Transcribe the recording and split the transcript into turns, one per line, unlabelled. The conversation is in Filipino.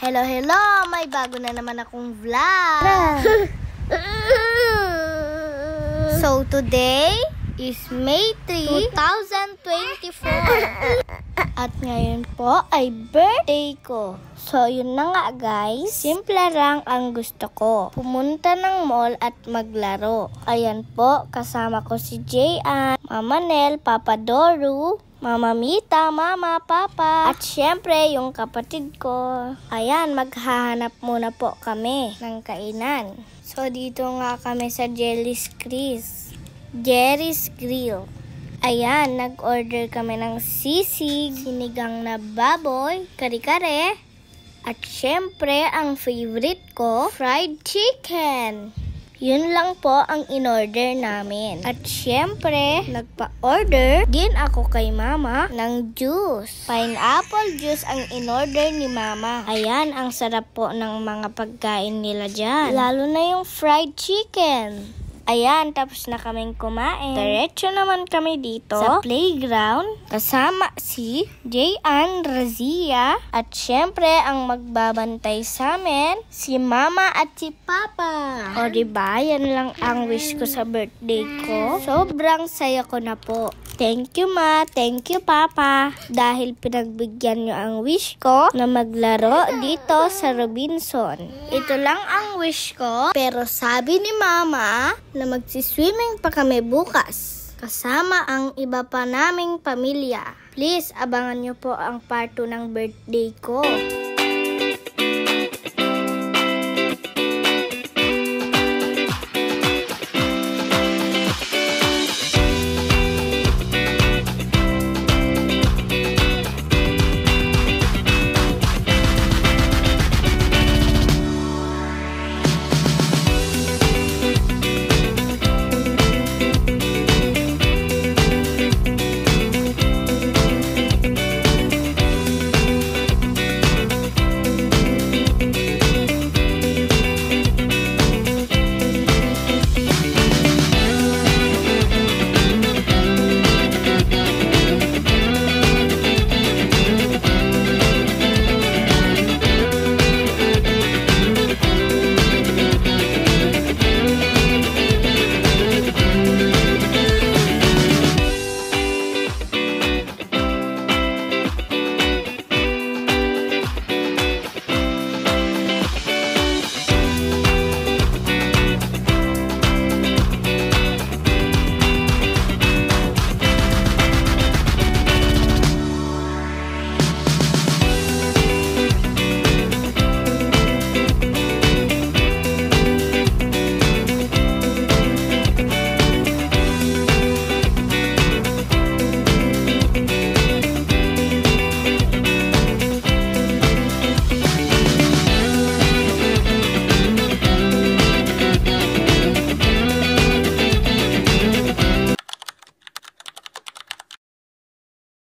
Hello, hello! May bago na naman akong vlog. So, today is May 3, 2024. At ngayon po ay birthday ko. So, yun na nga guys. Simple lang ang gusto ko. Pumunta ng mall at maglaro. Ayan po, kasama ko si Jayan, Mama Nel, Papa Doru, Mama Mita, Mama, Papa, at syempre yung kapatid ko. Ayan, maghahanap muna po kami ng kainan. So, dito nga kami sa Jerry's Grill. Ayan, nag-order kami ng sisig, sinigang na baboy, kare-kare, at syempre, ang favorite ko, fried chicken. Yun lang po ang in-order namin. At syempre, nagpa-order din ako kay Mama ng juice. Pineapple juice ang in-order ni Mama. Ayan, ang sarap po ng mga pagkain nila dyan. Lalo na yung fried chicken. Ayan, tapos na kaming kumain. Diretso naman kami dito sa playground. Kasama si Jayan, Razia. At syempre, ang magbabantay sa amin, si Mama at si Papa. O diba, yan lang ang wish ko sa birthday ko. Sobrang saya ko na po. Thank you, Ma. Thank you, Papa. Dahil pinagbigyan nyo ang wish ko na maglaro dito sa Robinson. Ito lang ang wish ko. Pero sabi ni Mama na magsiswimming pa kami bukas. Kasama ang iba pa naming pamilya. Please, abangan nyo po ang part 2 ng birthday ko.